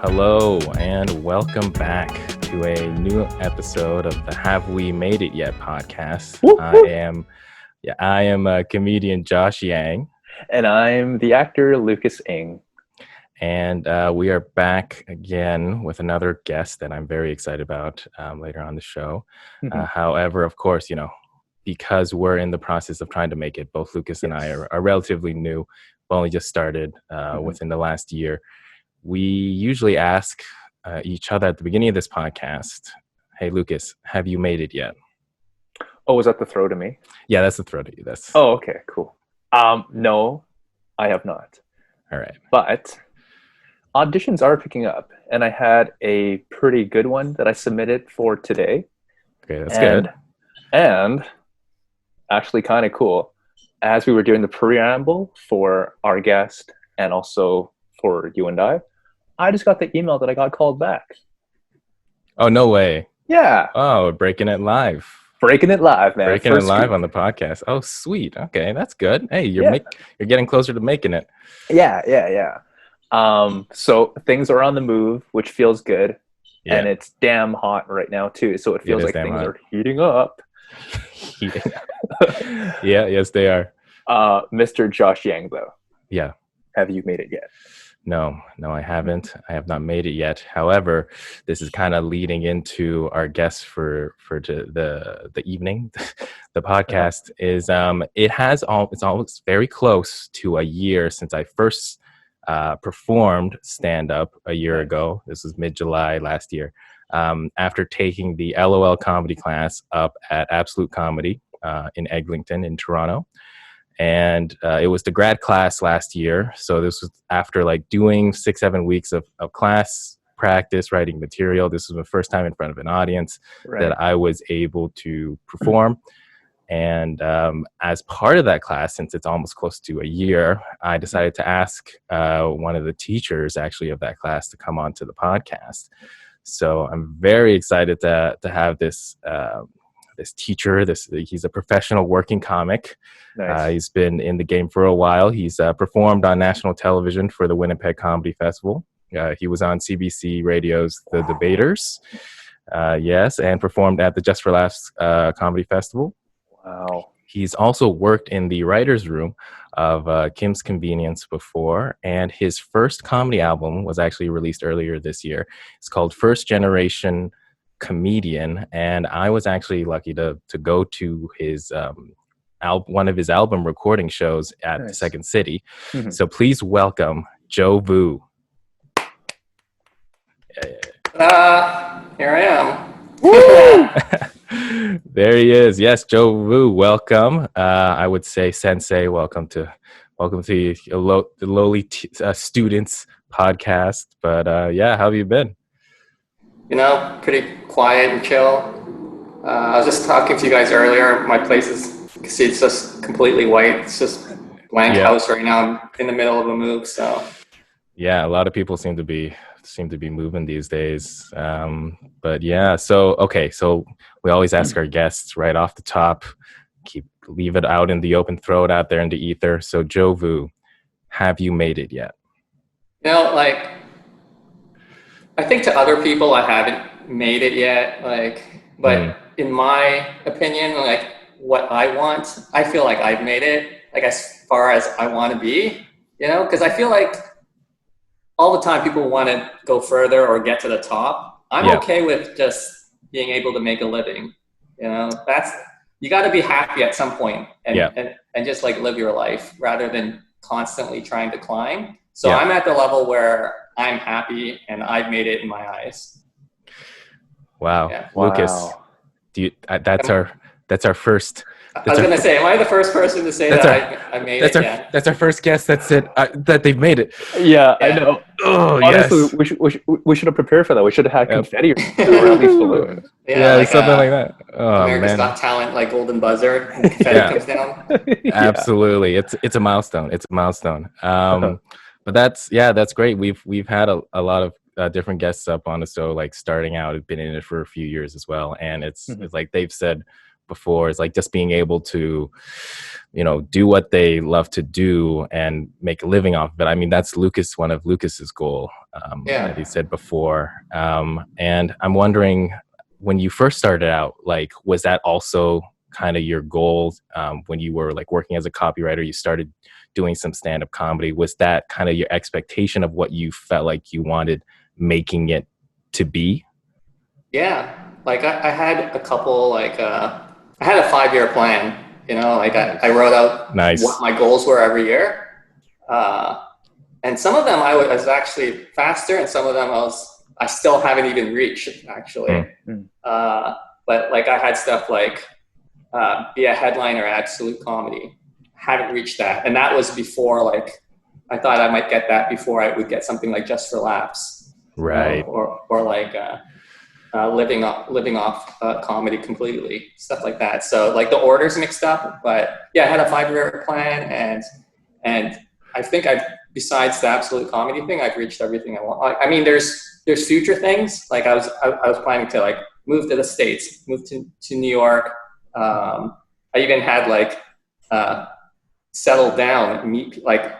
Hello, and welcome back to a new episode of the Have We Made It Yet podcast. Whoop, whoop. I am comedian Josh Yang. And I'm the actor Lucas Ng. And we are back again with another guest that I'm very excited about later on the show. However, of course, because we're in the process of trying to make it, both Lucas and I are relatively new. We've only just started within the last year. We usually ask each other at the beginning of this podcast, hey, Lucas, have you made it yet? Oh, was that the throw to me? Yeah, that's the throw to you. Oh, okay, cool. No, I have not. All right. But auditions are picking up, and I had a pretty good one that I submitted for today. Okay, that's good. And actually kind of cool. As we were doing the preamble for our guest and also for you and I just got the email that I got called back. Oh, no way. Yeah. Oh, breaking it live. Breaking it live, man. Breaking it live on the podcast. Oh, sweet. Okay, that's good. Hey, you're getting closer to making it. Yeah. So things are on the move, which feels good. Yeah. And it's damn hot right now too. So it feels like things are heating up. Yeah, yes, they are. Mr. Josh Yang, though. Yeah. Have you made it yet? No, I haven't. I have not made it yet. However, this is kind of leading into our guest for the evening. The podcast is it's almost very close to a year since I first performed stand-up a year ago. This was mid-July last year. After taking the LOL comedy class up at Absolute Comedy in Eglinton in Toronto. And it was the grad class last year. So this was after doing 6-7 weeks of class practice, writing material. This was my first time in front of an audience that I was able to perform. And as part of that class, since it's almost close to a year, I decided to ask one of the teachers actually of that class to come on to the podcast. So I'm very excited to have this teacher. He's a professional working comic. Nice. He's been in the game for a while. He's performed on national television for the Winnipeg Comedy Festival. He was on CBC Radio's The Debaters, and performed at the Just for Laughs Comedy Festival. Wow. He's also worked in the writer's room of Kim's Convenience before, and his first comedy album was actually released earlier this year. It's called First Generation Comedian, and I was actually lucky to go to his one of his album recording shows at the Second City. So please welcome Joe Vu. Here I am. There he is. Yes, Joe Vu, welcome. I would say Sensei, welcome to the lowly students podcast. But how have you been? Pretty quiet and chill. I was just talking to you guys earlier. My place it's just completely white. It's just blank house right now. I'm in the middle of a move, so. Yeah, a lot of people seem to be moving these days. So we always ask our guests right off the top, leave it out in the open, throw it out there in the ether. So Joe Vu, have you made it yet? I think to other people, I haven't made it yet. But in my opinion, what I want, I feel like I've made it. As far as I want to be, because I feel like all the time people want to go further or get to the top. I'm okay with just being able to make a living. You got to be happy at some point and just live your life rather than constantly trying to climb. So I'm at the level where I'm happy and I've made it in my eyes. Wow. Yeah. Lucas, that's our first. I was going to say, am I the first person to say that I made it? That's our first guest that said that they've made it. Yeah, I know. Oh, honestly, we should have prepared for that. We should have had confetti around these balloons. Something like that. Oh, America's Got Talent, golden buzzer, and confetti comes down. Absolutely, it's a milestone. It's a milestone. But that's great. We've had a lot of different guests up on the show, starting out, have been in it for a few years as well, and it's like they've said before, it's just being able to do what they love to do and make a living off of it. I mean, that's one of Lucas's goal that he said before. And I'm wondering, when you first started out, like, was that also kind of your goal when you were like working as a copywriter? You started doing some stand-up comedy. Was that kind of your expectation of what you felt like you wanted making it to be? Yeah, like I had a couple, like I had a 5-year plan, you know, like I wrote out what my goals were every year. And some of them I was actually faster, and some of them I still haven't even reached, actually. But like I had stuff like be a headliner at Absolute Comedy. Haven't reached that. And that was before, like, I thought I might get that before I would get something like Just for Laughs. Right. You know, or like living off comedy completely, stuff like that. So like the order's mixed up, but yeah, I had a 5-year plan, and I think besides the Absolute Comedy thing, I've reached everything I want. I mean, there's future things. Like I was planning to like move to the States, move to New York. I even had like settled down, meet like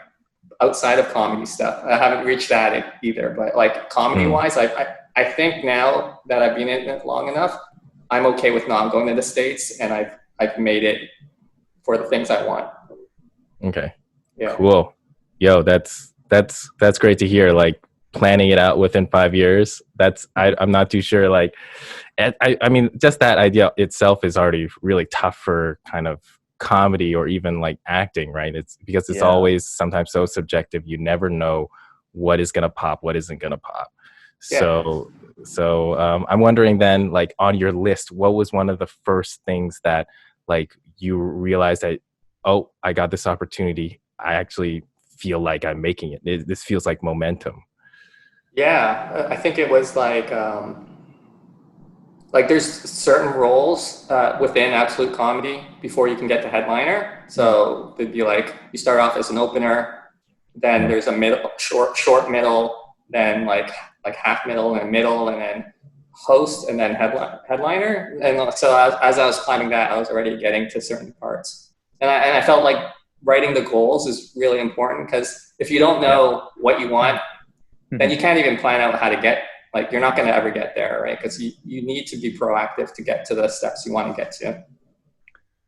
outside of comedy stuff. I haven't reached that either, but like comedy wise, I think now that I've been in it long enough, I'm okay with not going to the States, and I've made it for the things I want. Okay. Yeah. Cool. Yo, that's great to hear. Like planning it out within 5 years. I'm not too sure. Like, I mean, just that idea itself is already really tough for kind of comedy or even like acting, right? It's because it's always sometimes so subjective. You never know what is going to pop, what isn't going to pop. So I'm wondering then, like on your list, what was one of the first things that like you realized that, oh, I got this opportunity. I actually feel like I'm making it. This feels like momentum. Yeah, I think it was like there's certain roles within Absolute Comedy before you can get to headliner. So it'd be like you start off as an opener, then there's a middle, short middle, then like half middle and middle, and then host, and then headliner. And so as I was climbing that, I was already getting to certain parts, and I felt like writing the goals is really important, because if you don't know what you want, then you can't even plan out how to get, like, you're not going to ever get there, right? Because you need to be proactive to get to the steps you want to get to.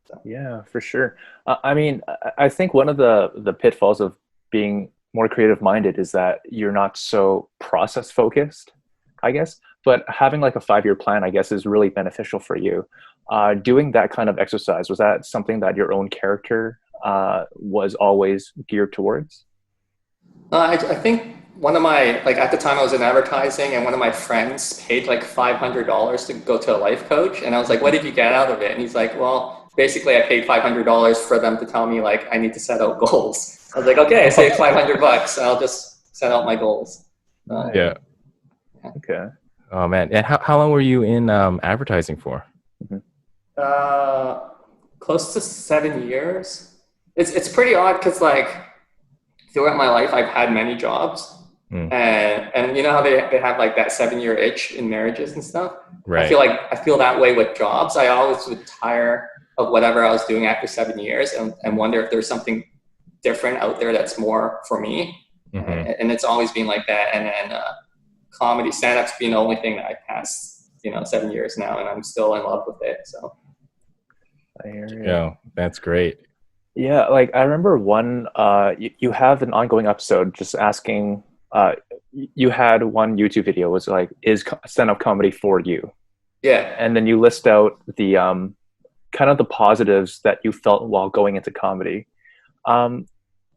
So. Yeah, for sure. I mean, I think one of the pitfalls of being more creative minded is that you're not so process focused, I guess. But having like a 5-year plan, I guess, is really beneficial for you. Doing that kind of exercise, was that something that your own character was always geared towards? I think one of my, like at the time I was in advertising, and one of my friends paid like $500 to go to a life coach. And I was like, what did you get out of it? And he's like, well, basically I paid $500 for them to tell me like I need to set out goals. I was like, okay, I saved $500. I'll just set out my goals. Yeah. Okay. Oh man. And how long were you in advertising for? Close to 7 years. It's pretty odd, because like throughout my life I've had many jobs. And you know how they have like that 7-year itch in marriages and stuff? Right. I feel that way with jobs. I always would tire of whatever I was doing after 7 years and wonder if there's something different out there that's more for me. And it's always been like that. And then comedy, stand-up's been the only thing that I passed, 7 years now, and I'm still in love with it. So I hear you. Yeah, that's great. Yeah, like I remember one, you have an ongoing episode just asking, you had one YouTube video was like, is stand-up comedy for you? Yeah. And then you list out the kind of the positives that you felt while going into comedy.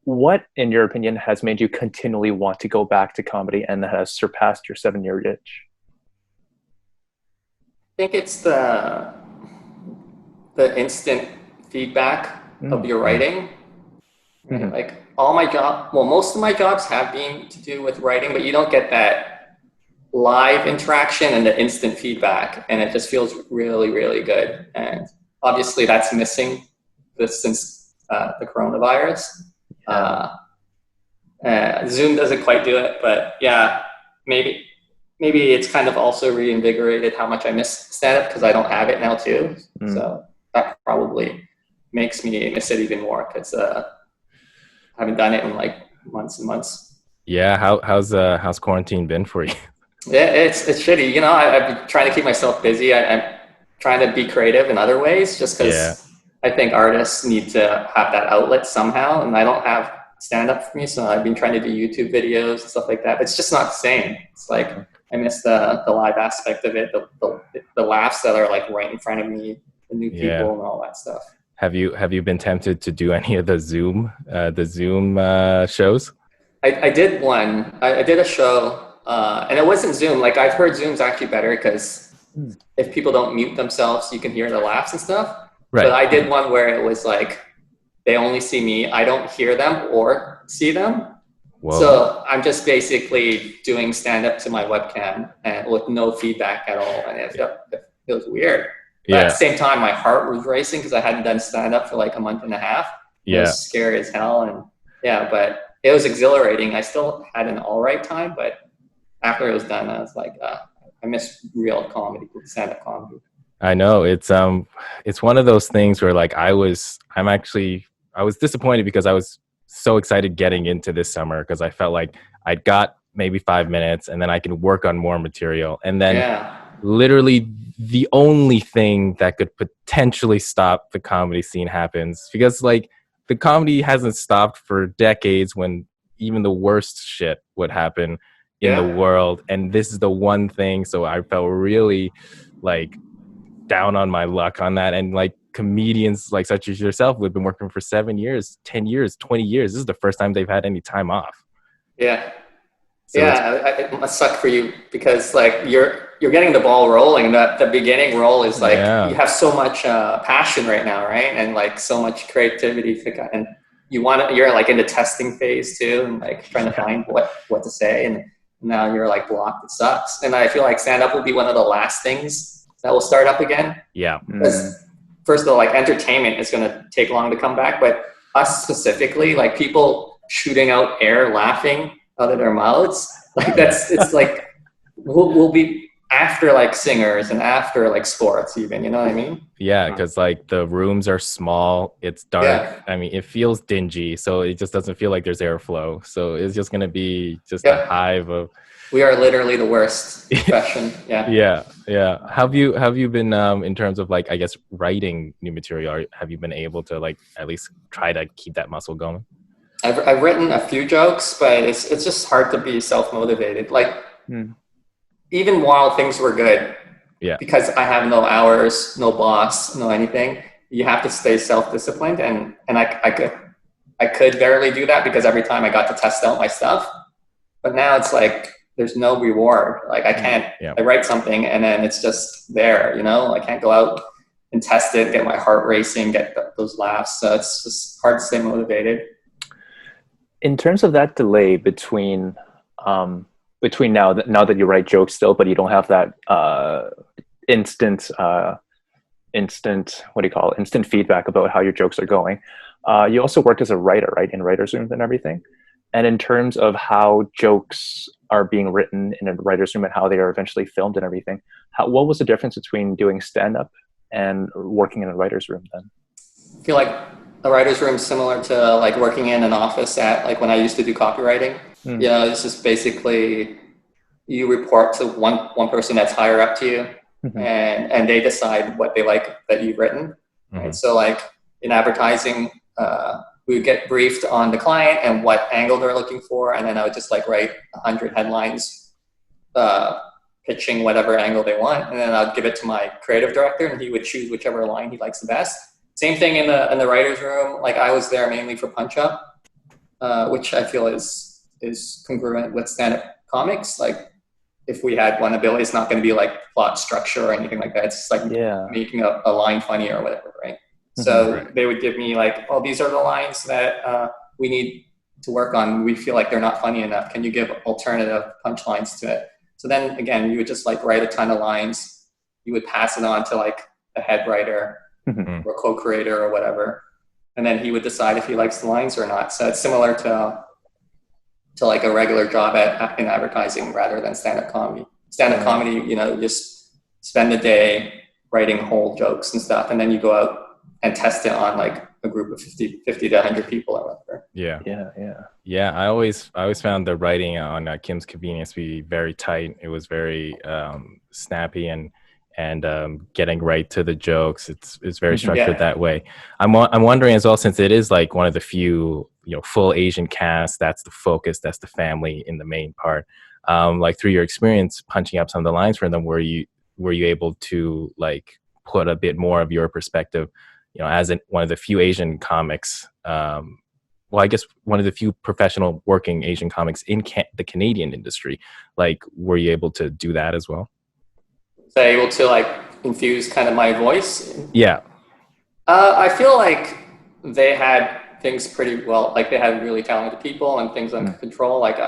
What, in your opinion, has made you continually want to go back to comedy and has surpassed your 7-year itch? I think it's the instant feedback of your writing. Like most of my jobs have been to do with writing, but you don't get that live interaction and the instant feedback, and it just feels really, really good. And obviously that's missing since the coronavirus. Zoom doesn't quite do it, but yeah, maybe it's kind of also reinvigorated how much I miss stand-up, because I don't have it now too. So that probably makes me miss it even more, because I haven't done it in like months and months. Yeah. How's quarantine been for you? Yeah, it's shitty. You know, I've been trying to keep myself busy. I'm trying to be creative in other ways, just Yeah. because I think artists need to have that outlet somehow, and I don't have stand up for me, so I've been trying to do YouTube videos and stuff like that. But it's just not the same. It's like I miss the live aspect of it, the laughs that are like right in front of me, the new Yeah. people and all that stuff. Have you been tempted to do any of the Zoom shows? I did one. I did a show, and it wasn't Zoom. Like I've heard Zoom's actually better because if people don't mute themselves, you can hear the laughs and stuff. Right. But I did one where it was like they only see me. I don't hear them or see them. Whoa. So I'm just basically doing stand up to my webcam and with no feedback at all, and it feels weird. But Yeah. at the same time, my heart was racing because I hadn't done stand up for like a month and a half. It Yeah. was scary as hell, and but it was exhilarating. I still had an all right time, but after it was done, I was like, I miss real comedy, stand up comedy. I know it's one of those things where like I was disappointed because I was so excited getting into this summer because I felt like I'd got maybe 5 minutes and then I can work on more material, and then literally the only thing that could potentially stop the comedy scene happens, because like the comedy hasn't stopped for decades when even the worst shit would happen in the world, and this is the one thing. So I felt really like down on my luck on that. And like comedians like such as yourself who have been working for 7 years, 10 years, 20 years, this is the first time they've had any time off. So it must suck for you because like you're getting the ball rolling. The beginning role is like you have so much passion right now, right? And like so much creativity, and you're like in the testing phase too, and like trying to find what to say. And now you're like blocked. It sucks. And I feel like stand up will be one of the last things that will start up again. Yeah. Because first of all, like entertainment is going to take long to come back, but us specifically, like people shooting out air, laughing out of their mouths, like it's like we'll be after like singers and after like sports even, you know what I mean? Yeah, because like the rooms are small, it's dark. Yeah. I mean, it feels dingy, so it just doesn't feel like there's airflow. So it's just gonna be just a hive of. We are literally the worst profession. Yeah. Have you been in terms of like, I guess, writing new material? Have you been able to like at least try to keep that muscle going? I've written a few jokes, but it's just hard to be self-motivated. Like even while things were good, because I have no hours, no boss, no anything, you have to stay self-disciplined, and I could barely do that because every time I got to test out my stuff. But now it's like there's no reward. Like I can't. I write something and then it's just there. You know, I can't go out and test it, get my heart racing, get those laughs. So it's just hard to stay motivated. In terms of that delay between now that you write jokes still, but you don't have that instant instant feedback about how your jokes are going. You also worked as a writer, right, in writers' rooms and everything. And in terms of how jokes are being written in a writer's room and how they are eventually filmed and everything, what was the difference between doing stand-up and working in a writer's room then? I feel like a writer's room is similar to like working in an office at like when I used to do copywriting. You know, it's just basically you report to one person that's higher up to you, and they decide what they like that you've written. Right? So like in advertising, we would get briefed on the client and what angle they're looking for, and then I would just like write 100 headlines pitching whatever angle they want, and then I'd give it to my creative director, and he would choose whichever line he likes the best. Same thing in the writer's room. Like I was there mainly for Punch Up, which I feel is congruent with stand-up comics. Like if we had one ability, it's not going to be like plot structure or anything like that. It's just like making a line funny or whatever, right? So they would give me like, oh, these are the lines that we need to work on. We feel like they're not funny enough. Can you give alternative punchlines to it? So then again, you would just like write a ton of lines. You would pass it on to like the head writer or co-creator or whatever. And then he would decide if he likes the lines or not. So it's similar to like a regular job in advertising rather than stand-up comedy. Stand-up comedy, you know, you just spend the day writing whole jokes and stuff. And then you go out and test it on like a group of 50 to 100 people or whatever. Yeah. I always found the writing on Kim's Convenience to be very tight. It was very snappy and getting right to the jokes. It's very structured that way. I'm wondering as well, since it is like one of the few, full Asian casts, that's the focus, that's the family in the main part. Like through your experience punching up some of the lines for them, were you able to like put a bit more of your perspective, as one of the few Asian comics, well, I guess one of the few professional working Asian comics in the Canadian industry, like, were you able to do that as well? So able to like infuse kind of my voice? Yeah. I feel like they had things pretty well, like they had really talented people and things under control. Like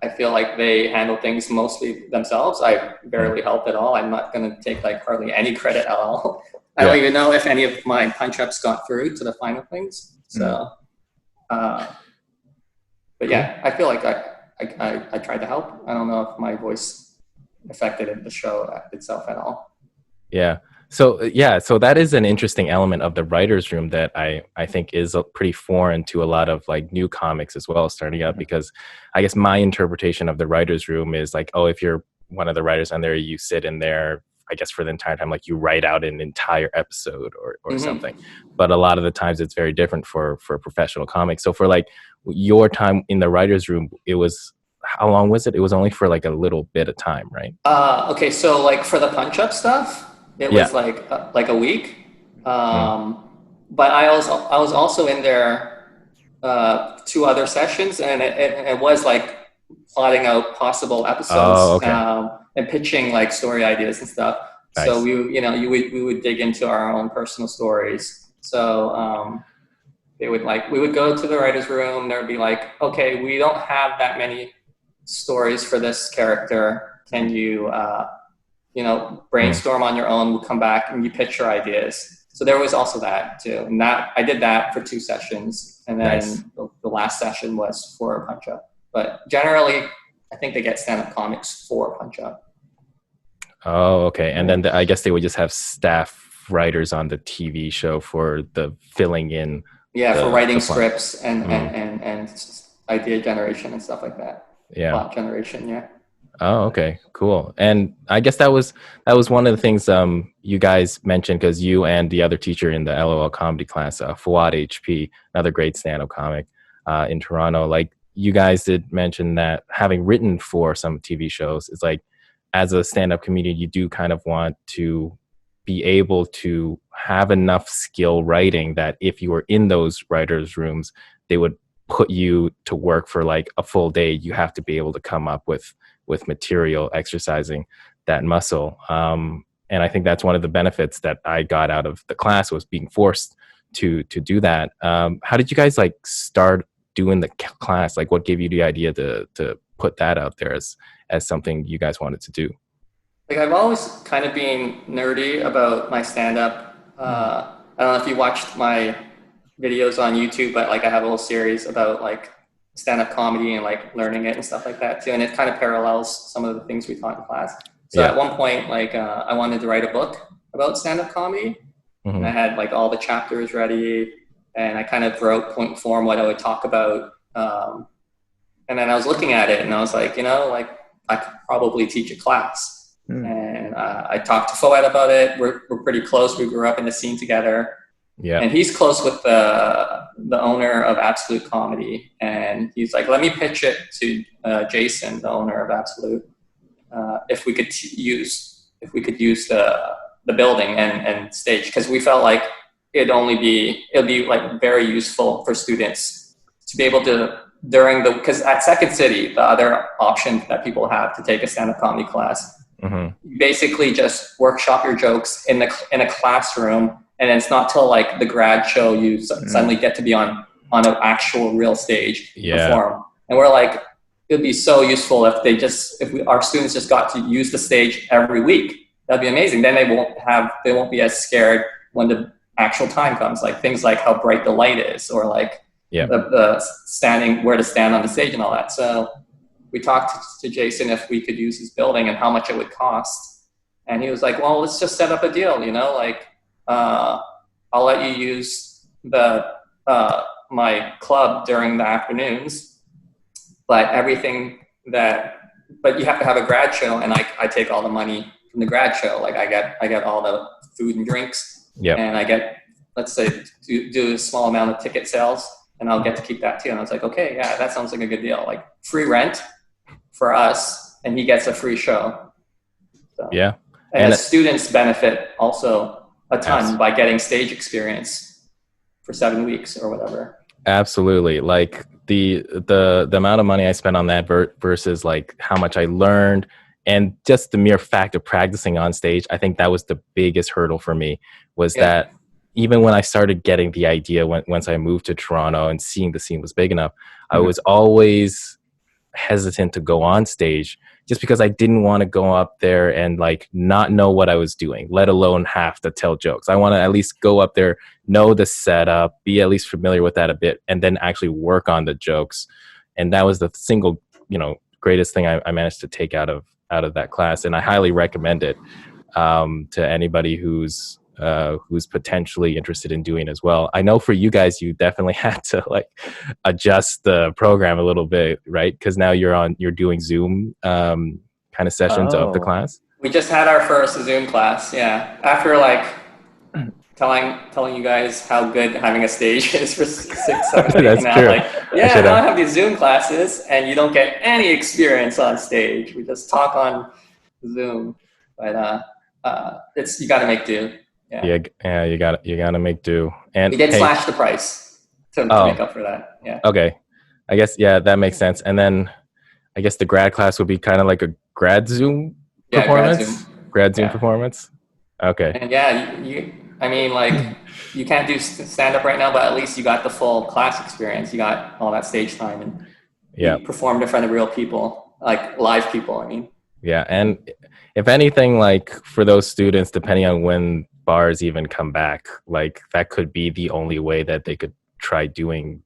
I feel like they handle things mostly themselves. I barely helped at all. I'm not going to take like hardly any credit at all. I don't even know if any of my punch-ups got through to the final things. So, but yeah, I feel like I tried to help. I don't know if my voice affected the show itself at all. Yeah. So that is an interesting element of the writer's room that I think is pretty foreign to a lot of like new comics as well starting up, because I guess my interpretation of the writer's room is like, oh, if you're one of the writers on there, you sit in there, I guess, for the entire time, like you write out an entire episode or something. But a lot of the times it's very different for professional comics. So for like your time in the writer's room, it was, how long was it? It was only for like a little bit of time, right? Okay, so like for the punch-up stuff, it was like a week. But I was also in there 2 other sessions, and it was like plotting out possible episodes and pitching like story ideas and stuff. Nice. So we would dig into our own personal stories. So we would go to the writer's room. There would be like, okay, we don't have that many stories for this character. Can you brainstorm on your own? We'll come back and you pitch your ideas. So there was also that too. And I did that for 2 sessions. And then the last session was for punch up. But generally, I think they get stand-up comics for punch up. Oh, okay. And then I guess they would just have staff writers on the TV show for the filling in. Yeah, for writing scripts and idea generation and stuff like that. Yeah. Plot generation, yeah. Oh, okay, cool. And I guess that was one of the things you guys mentioned, because you and the other teacher in the LOL comedy class, Fawad HP, another great stand-up comic in Toronto, like you guys did mention that having written for some TV shows, it's like as a stand-up comedian, you do kind of want to be able to have enough skill writing that if you were in those writers' rooms, they would put you to work for like a full day. You have to be able to come up with material, exercising that muscle. And I think that's one of the benefits that I got out of the class, was being forced to do that. How did you guys like start doing the class? Like what gave you the idea to put that out there as something you guys wanted to do? Like I've always kind of been nerdy about my stand-up. I don't know if you watched my videos on YouTube, but like I have a whole series about like stand-up comedy and like learning it and stuff like that too. And it kind of parallels some of the things we taught in class. So at one point, like I wanted to write a book about stand-up comedy. And I had like all the chapters ready, and I kind of wrote point form what I would talk about. And then I was looking at it and I was like, like I could probably teach a class. And I talked to Fawad about it. We're pretty close. We grew up in the scene together. Yeah. And he's close with the owner of Absolute Comedy. And he's like, let me pitch it to Jason, the owner of Absolute, if we could use the building and stage, because we felt like it'd be like very useful for students to be able to because at Second City, the other option that people have to take a stand-up comedy class, you basically just workshop your jokes in a classroom, and it's not till like the grad show you suddenly get to be on an actual real stage perform. And we're like, it'd be so useful if our students just got to use the stage every week. That'd be amazing. Then they won't be as scared when the actual time comes, like things like how bright the light is, or like the standing, where to stand on the stage and all that. So we talked to Jason if we could use his building and how much it would cost. And he was like, well, let's just set up a deal, like I'll let you use the my club during the afternoons, but but you have to have a grad show, and I take all the money from the grad show. Like I get all the food and drinks, and I get, let's say, do a small amount of ticket sales, and I'll get to keep that too. And I was like, okay, yeah, that sounds like a good deal. Like free rent for us, and he gets a free show. So, yeah. And the students benefit also a ton by getting stage experience for 7 weeks or whatever. Absolutely. Like the amount of money I spent on that versus like how much I learned, and just the mere fact of practicing on stage, I think that was the biggest hurdle for me, was that even when I started getting the idea once I moved to Toronto and seeing the scene was big enough, I was always hesitant to go on stage just because I didn't want to go up there and like not know what I was doing, let alone have to tell jokes. I want to at least go up there, know the setup, be at least familiar with that a bit, and then actually work on the jokes. And that was the single, greatest thing I managed to take out of that class. And I highly recommend it to anybody who's potentially interested in doing as well. I know for you guys, you definitely had to like adjust the program a little bit, right? Because now you're doing Zoom kind of sessions of the class. We just had our first Zoom class, yeah. After like telling you guys how good having a stage is for 6, 7 weeks now. True. Like, yeah, now I have these Zoom classes, and you don't get any experience on stage. We just talk on Zoom, but you got to make do. Yeah, you got to make do. And we did slash the price to make up for that. Yeah. Okay. I guess that makes sense. And then I guess the grad class would be kind of like a grad Zoom performance. Grad Zoom performance. Okay. And you can't do stand up right now, but at least you got the full class experience. You got all that stage time, and you performed in front of real people, like live people. I mean. Yeah, and if anything, like for those students, depending on when bars even come back, like that could be the only way that they could try doing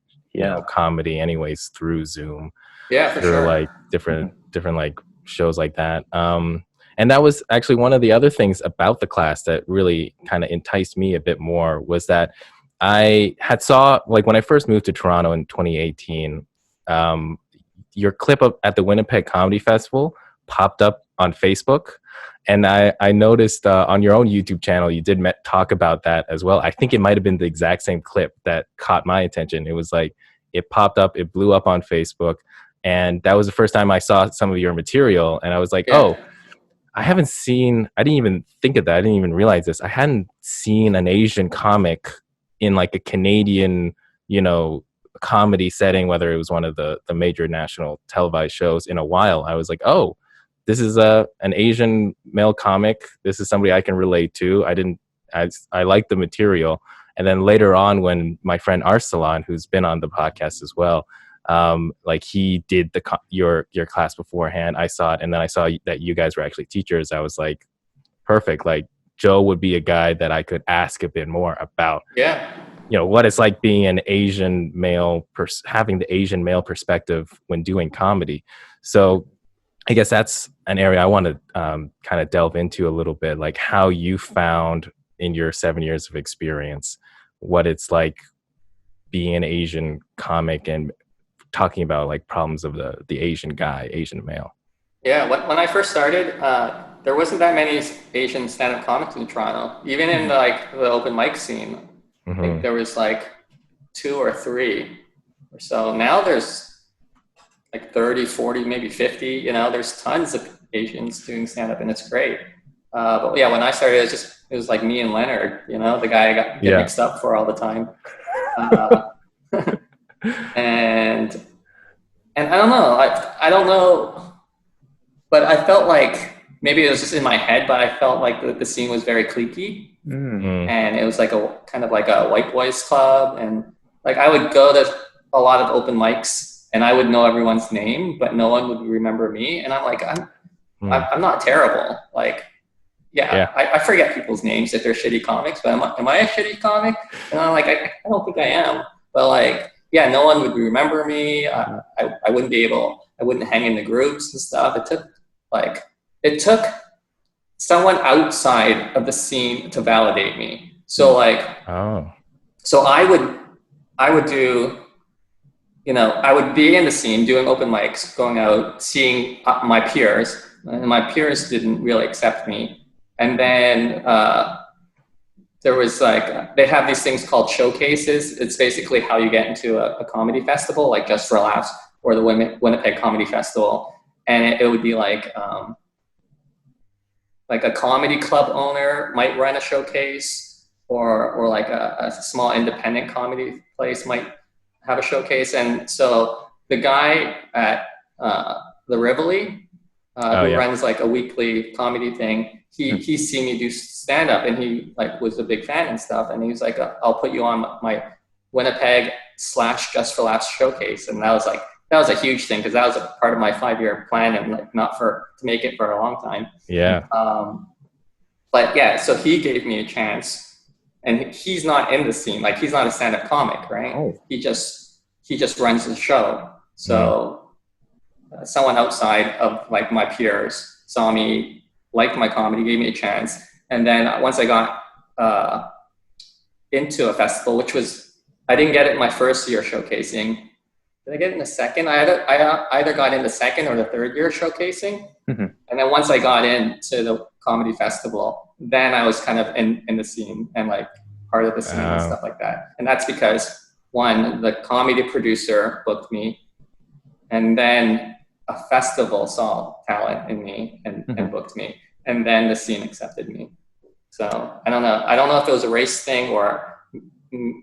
comedy anyways, through Zoom, for sure, like different like shows like that. And that was actually one of the other things about the class that really kind of enticed me a bit more, was that I had saw, like when I first moved to Toronto in 2018, your clip at the Winnipeg Comedy Festival popped up on Facebook. And I noticed on your own YouTube channel, you did talk about that as well. I think it might have been the exact same clip that caught my attention. It was like, it popped up, it blew up on Facebook. And that was the first time I saw some of your material. And I was like, I didn't even think of that. I didn't even realize this. I hadn't seen an Asian comic in like a Canadian, comedy setting, whether it was one of the major national televised shows, in a while. I was like, oh, this is an Asian male comic. This is somebody I can relate to. I like the material. And then later on, when my friend Arsalan, who's been on the podcast as well, like he did your class beforehand, I saw it, and then I saw that you guys were actually teachers. I was like, perfect. Like Joe would be a guy that I could ask a bit more about. What it's like being an Asian male, having the Asian male perspective when doing comedy. So I guess that's an area I want to kind of delve into a little bit, like how you found in your 7 years of experience, what it's like being an Asian comic and talking about like problems of the Asian male. Yeah, when I first started, there wasn't that many Asian stand-up comics in Toronto. Even in the open mic scene, I think there was like 2 or 3 or so. Now there's like 30, 40, maybe 50, there's tons of Asians doing stand-up, and it's great. But yeah, when I started, it was like me and Leonard, the guy I get mixed up for all the time. And I don't know, I don't know, but I felt like, maybe it was just in my head, but I felt like the scene was very cliquey, and it was like a kind of like a white boys club. And like, I would go to a lot of open mics, and I would know everyone's name, but no one would remember me. And I'm like, I'm not terrible. Like, I forget people's names if they're shitty comics, but am I a shitty comic? And I'm like, I don't think I am. But like, no one would remember me. I wouldn't hang in the groups and stuff. It took someone outside of the scene to validate me. So like, So I would do, I would be in the scene doing open mics, going out, seeing my peers, and my peers didn't really accept me. And then there was they have these things called showcases. It's basically how you get into a comedy festival, like Just for Laughs or the Winnipeg Comedy Festival. And it would be like a comedy club owner might run a showcase, or like a small independent comedy place might have a showcase. And so the guy at the Rivoli, who runs like a weekly comedy thing, he seen me do stand up, and he was a big fan and stuff. And he was like, I'll put you on my Winnipeg / Just for Laughs showcase. And that was a huge thing, because that was a part of my 5-year plan, and not to make it for a long time. Yeah. But yeah, so he gave me a chance, and he's not in the scene. He's not a stand-up comic, right? Oh. He just runs the show. So someone outside of my peers saw me, liked my comedy, gave me a chance. And then once I got into a festival, I didn't get it in my first year showcasing. Did I get it in the second? I either got in the second or the third year showcasing. Mm-hmm. And then once I got into the comedy festival, then I was kind of in the scene and part of the scene and stuff like that. And that's because, one, the comedy producer booked me, and then a festival saw talent in me and booked me, and then the scene accepted me. So I don't know if it was a race thing or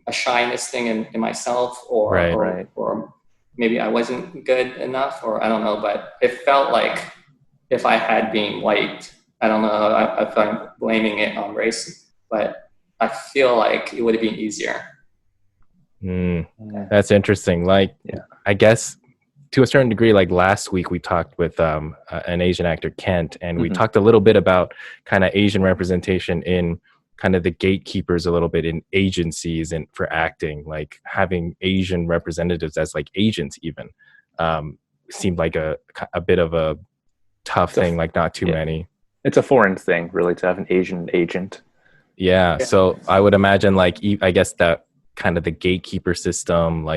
a shyness thing in myself, or maybe I wasn't good enough, or I don't know, but it felt like if I had been white, I don't know if I'm blaming it on race, but I feel like it would have been easier. That's interesting. I guess to a certain degree, last week we talked with an Asian actor, Kent, and we talked a little bit about kind of Asian representation in kind of the gatekeepers a little bit in agencies and for acting, having Asian representatives as agents even seemed like a bit of a tough thing, not too many. It's a foreign thing, really, to have an Asian agent. Yeah. So I would imagine I guess that kind of the gatekeeper system,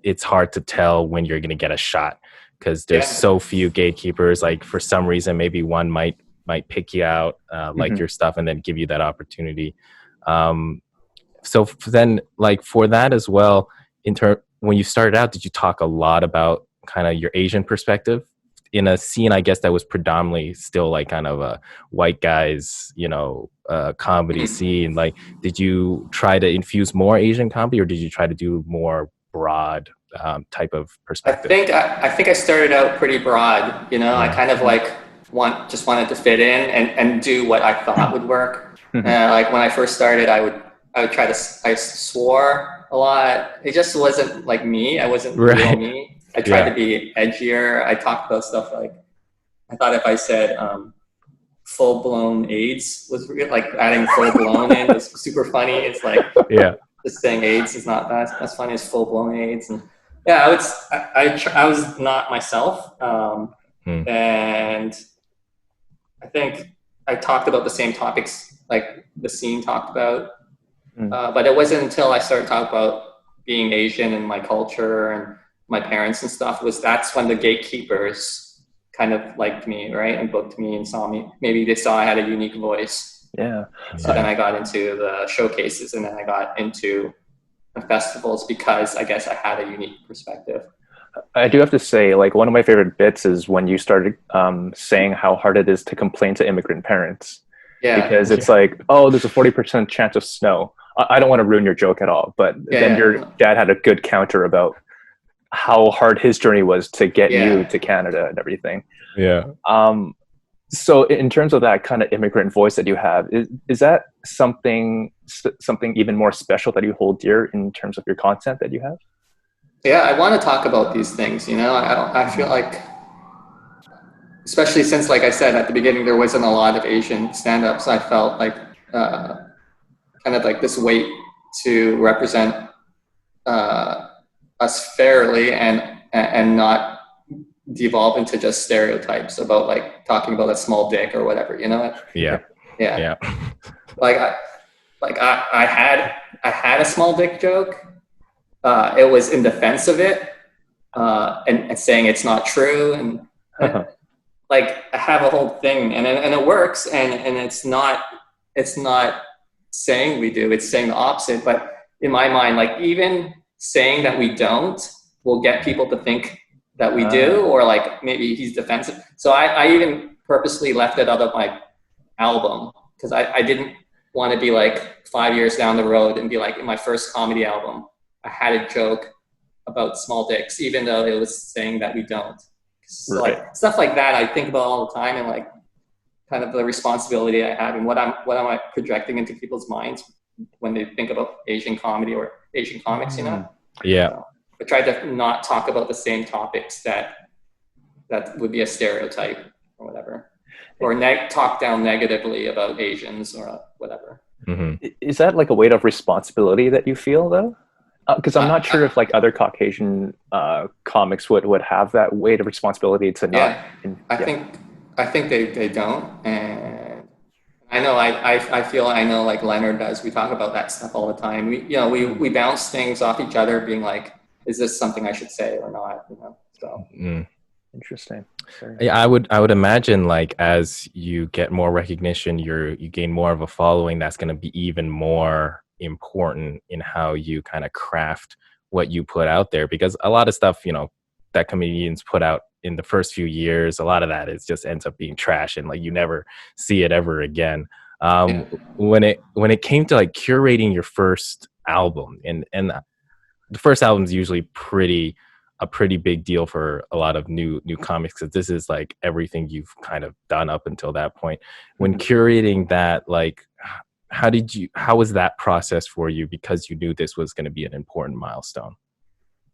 it's hard to tell when you're going to get a shot, because there's so few gatekeepers. For some reason, maybe one might pick you out, your stuff, and then give you that opportunity. So then for that as well, when you started out, did you talk a lot about kind of your Asian perspective in a scene, I guess, that was predominantly still kind of a white guys, comedy scene? Did you try to infuse more Asian comedy, or did you try to do more broad type of perspective? I think I started out pretty broad. I kind of just wanted to fit in and do what I thought would work. When I first started, I would try to. I swore a lot. It just wasn't me. I wasn't real me. I tried to be edgier. I talked about stuff I thought if I said full-blown AIDS was real, adding full-blown in was super funny. It's just saying AIDS is not as funny as full-blown AIDS. And I was not myself. And I think I talked about the same topics the scene talked about. But it wasn't until I started talking about being Asian and my culture and my parents and stuff, that's when the gatekeepers kind of liked me, right? And booked me and saw me. Maybe they saw I had a unique voice. Yeah. So then I got into the showcases, and then I got into the festivals because I guess I had a unique perspective. I do have to say, one of my favorite bits is when you started saying how hard it is to complain to immigrant parents. Yeah. Because it's there's a 40% chance of snow. I don't want to ruin your joke at all, but then your dad had a good counter about how hard his journey was to get you to Canada and everything. Yeah. So in terms of that kind of immigrant voice that you have, is that something even more special that you hold dear in terms of your content that you have? Yeah, I want to talk about these things. I feel especially since, like I said at the beginning, there wasn't a lot of Asian stand-ups. I felt kind of this weight to represent us fairly and not devolve into just stereotypes about talking about a small dick or whatever, Yeah. I had I had a small dick joke. It was in defense of it, and saying it's not true, and like I have a whole thing, and it works, and it's not saying we do, it's saying the opposite. But in my mind, like even saying that we don't will get people to think that we do, or like maybe he's defensive. So I even purposely left it out of my album because I didn't want to be like 5 years down the road and be like, in my first comedy album, I had a joke about small dicks, even though it was saying that we don't. So like stuff like that I think about all the time, and like kind of the responsibility I have and what am I projecting into people's minds when they think about Asian comedy or Asian comics, you know? Yeah. So I try to not talk about the same topics that would be a stereotype or whatever, or talk down negatively about Asians or whatever. Mm-hmm. Is that like a weight of responsibility that you feel though? Because I'm not sure if like other Caucasian comics would have that weight of responsibility to not. I think they don't, and I know I feel I know like Leonard does. We talk about that stuff all the time. We bounce things off each other, being like, is this something I should say or not? You know, so. Interesting. Yeah, I would imagine like as you get more recognition, you gain more of a following. That's going to be even more important in how you kind of craft what you put out there, because a lot of stuff, you know, that comedians put out in the first few years, a lot of that is just ends up being trash, and like you never see it ever again. When it came to like curating your first album, and the first album is usually a pretty big deal for a lot of new comics, because this is like everything you've kind of done up until that point. When curating that, like how was that process for you, because you knew this was going to be an important milestone?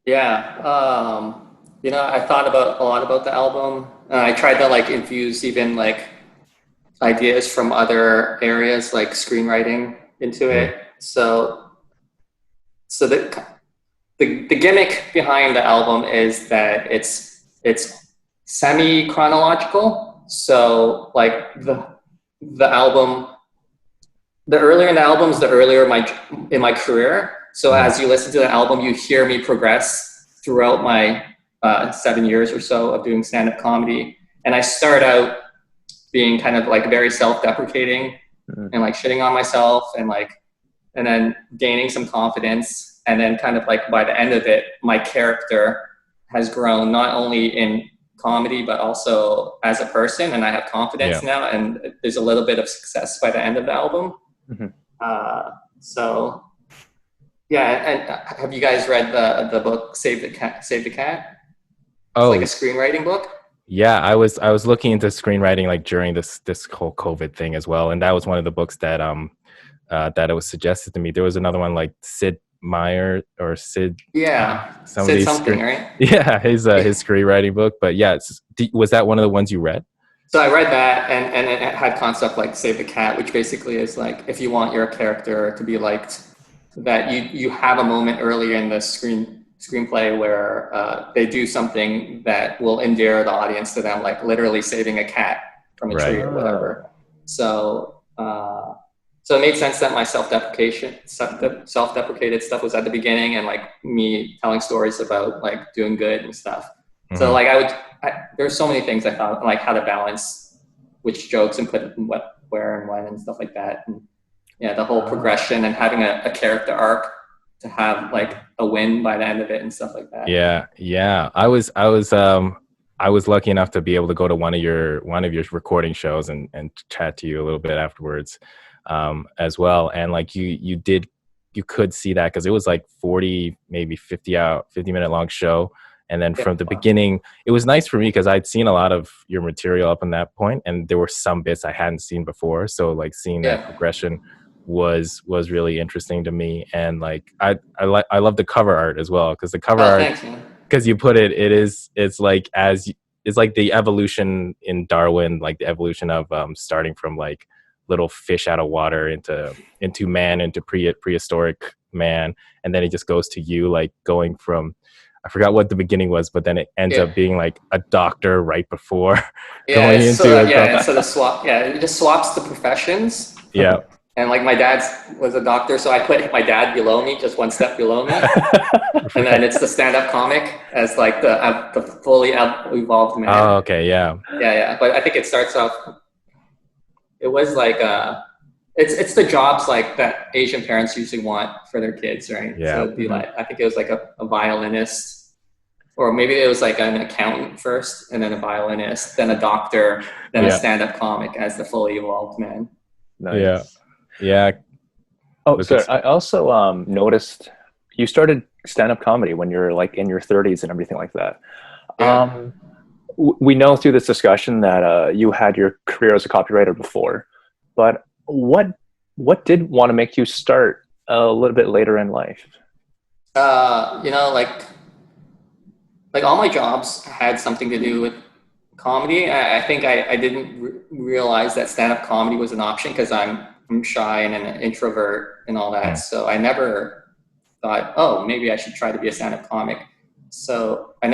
Yeah. You know, I thought a lot about the album. I tried to like infuse even like ideas from other areas like screenwriting into it. So the gimmick behind the album is that it's semi-chronological. So like the album, the earlier in the albums, the earlier in my career. So as you listen to the album, you hear me progress throughout my 7 years or so of doing stand-up comedy. And I start out being kind of like very self-deprecating and like shitting on myself and then gaining some confidence. And then kind of like by the end of it, my character has grown not only in comedy, but also as a person. And I have confidence now, and there's a little bit of success by the end of the album. So yeah. And have you guys read the book, Save the Cat? It's like a screenwriting book. Yeah, I was looking into screenwriting like during this whole COVID thing as well, and that was one of the books that it was suggested to me. There was another one like Sid Meier or Sid. Yeah, Sid something, right? Yeah, his screenwriting book. But yeah, was that one of the ones you read? So I read that, and it had concept like Save the Cat, which basically is like if you want your character to be liked, that you have a moment earlier in the screenplay where they do something that will endear the audience to them, like literally saving a cat from a tree or whatever. So it made sense that my self-deprecated stuff was at the beginning, and like me telling stories about like doing good and stuff. So like there's so many things I thought, like how to balance which jokes and put what, where and when and stuff like that. And yeah, the whole progression and having a character arc to have like a win by the end of it and stuff like that. Yeah. I was lucky enough to be able to go to one of your recording shows and chat to you a little bit afterwards, as well. And like you could see that, because it was like 40, maybe 50-minute long show. And then from the beginning, it was nice for me because I'd seen a lot of your material up on that point, and there were some bits I hadn't seen before. So like seeing that progression was really interesting to me. And like I love the cover art as well, because the cover art, because you put it's like the evolution in Darwin, like the evolution of starting from like little fish out of water into man, into prehistoric man, and then it just goes to you like going from, I forgot what the beginning was, but then it ends up being like a doctor right before going into it just swaps the professions. And like my dad was a doctor, so I put my dad below me, just one step below me. And then it's the stand-up comic as like the fully evolved man. Oh, okay, yeah. Yeah. But I think it starts off. It was like it's the jobs like that Asian parents usually want for their kids, right? Yeah. So it'd be like, I think it was like a violinist, or maybe it was like an accountant first, and then a violinist, then a doctor, then a stand-up comic as the fully evolved man. Nice. Yeah. Oh, so I also noticed you started stand-up comedy when you're like in your 30s and everything like that. Yeah. We know through this discussion that you had your career as a copywriter before, but what did want to make you start a little bit later in life? Like all my jobs had something to do with comedy. I think I didn't realize that stand-up comedy was an option because I'm shy and an introvert and all that. So I never thought, oh, maybe I should try to be a stand-up comic. So I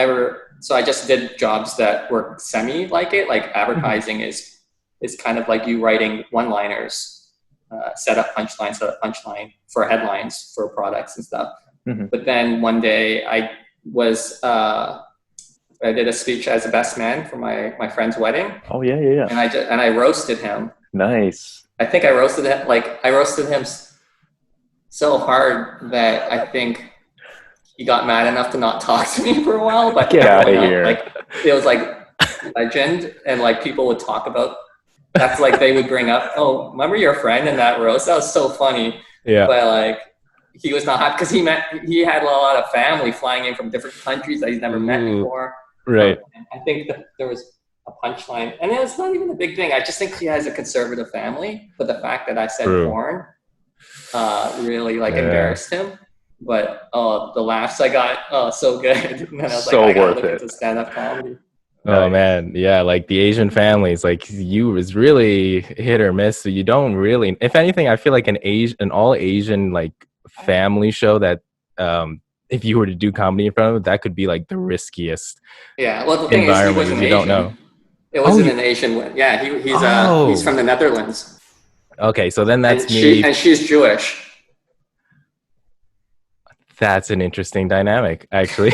just did jobs that were semi like it. Like advertising is kind of like you writing one-liners, set up punchline for headlines for products and stuff. But then one day I did a speech as a best man for my friend's wedding. Oh yeah. And I roasted him. Nice. I think I roasted him so hard that I think he got mad enough to not talk to me for a while. But get out of here. Like it was like legend, and like people would talk about. That's like they would bring up. Oh, remember your friend in that roast? That was so funny. Yeah. But like he was not happy because he had a lot of family flying in from different countries that he's never met before. Right. I think that there was a punchline, and it's not even a big thing. I just think he has a conservative family, but the fact that I said porn really embarrassed him. But the laughs I got, so good. And then I was so like, I gotta worth look it. into stand-up comedy. Oh man, yeah, like the Asian families, like you is really hit or miss. So you don't really, if anything, I feel like an all Asian like family show that if you were to do comedy in front of it, that could be like the riskiest. Yeah, well the thing is, he wasn't Asian. Don't know. It wasn't an Asian one. Yeah, he's from the Netherlands. Okay, so then that's and she's Jewish. That's an interesting dynamic, actually.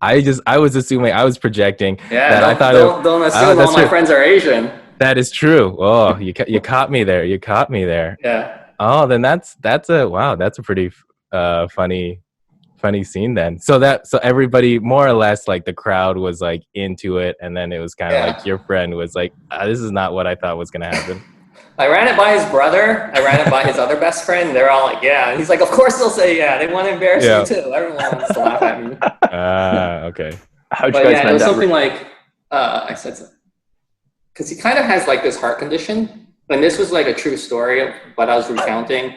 I was assuming, I was projecting. Yeah, that I thought don't assume all my friends are Asian. That is true. Oh, you caught me there. You caught me there. Yeah. Oh, then that's a pretty funny scene then. So everybody more or less like the crowd was like into it, and then it was kind of like your friend was like, this is not what I thought was gonna happen. I ran it by his brother. I ran it by his other best friend. They're all like, yeah. And he's like, of course they'll say yeah. They want to embarrass me too. Everyone wants to laugh at me. Okay. How'd you guys it was something like, I said something. Because he kind of has like this heart condition. And this was like a true story, but I was recounting.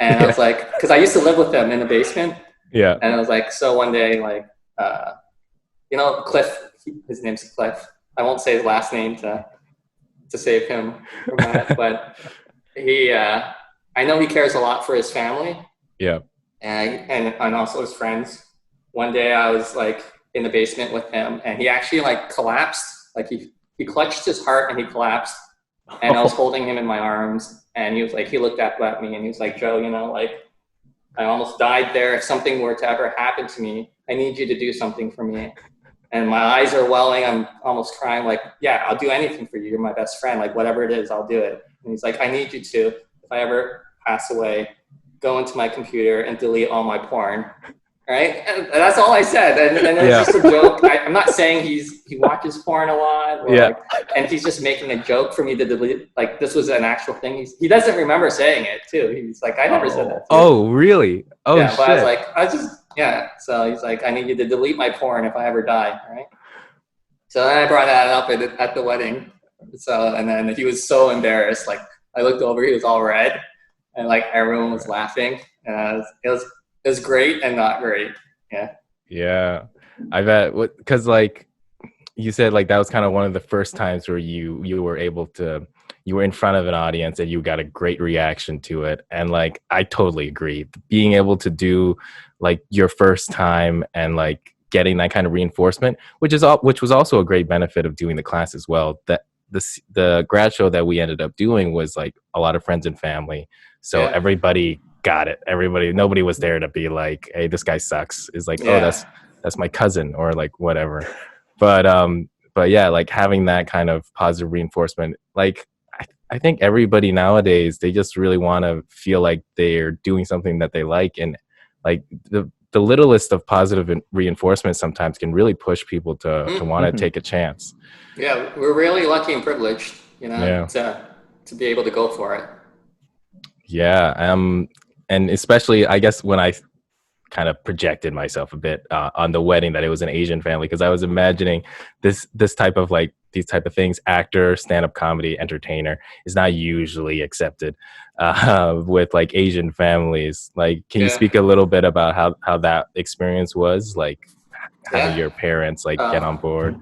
And I was like, because I used to live with them in the basement. Yeah. And I was like, so one day, like, Cliff, his name's Cliff. I won't say his last name to save him from that, but I know he cares a lot for his family. Yeah. And also his friends. One day I was like in the basement with him, and he actually like collapsed. Like he clutched his heart and he collapsed, and I was holding him in my arms, and he was like, he looked up at me and he was like, Joe, like I almost died there. If something were to ever happen to me, I need you to do something for me. And my eyes are welling. I'm almost crying. Like, yeah, I'll do anything for you. You're my best friend. Like, whatever it is, I'll do it. And he's like, I need you to, if I ever pass away, go into my computer and delete all my porn. Right? And that's all I said. And it's just a joke. I'm not saying he watches porn a lot. And he's just making a joke for me to delete. Like, this was an actual thing. He doesn't remember saying it, too. He's like, I never said that. Too. Oh, really? Oh, yeah, shit. But I was like, so he's like, I need you to delete my porn if I ever die, right? So then I brought that up at the wedding. So, and then he was so embarrassed. Like, I looked over, he was all red, and like everyone was laughing. And it was great and not great. Yeah. Yeah. I bet, because like you said, like that was kind of one of the first times where you were able to, you were in front of an audience and you got a great reaction to it. And like, I totally agree. Being able to do like your first time and like getting that kind of reinforcement, which was also a great benefit of doing the class as well. That the grad show that we ended up doing was like a lot of friends and family. So everybody got it. Nobody was there to be like, hey, this guy sucks. It's like, oh, that's my cousin or like whatever. But yeah, like having that kind of positive reinforcement, like I think everybody nowadays, they just really want to feel like they're doing something that they like. And like the littlest of positive reinforcement sometimes can really push people to want to take a chance. Yeah, we're really lucky and privileged, Yeah. to be able to go for it. Yeah. And especially, I guess, when I kind of projected myself a bit on the wedding that it was an Asian family, because I was imagining these type of things, actor, stand-up comedy, entertainer, is not usually accepted with like Asian families. Like, can you speak a little bit about how that experience was, like having your parents like get on board?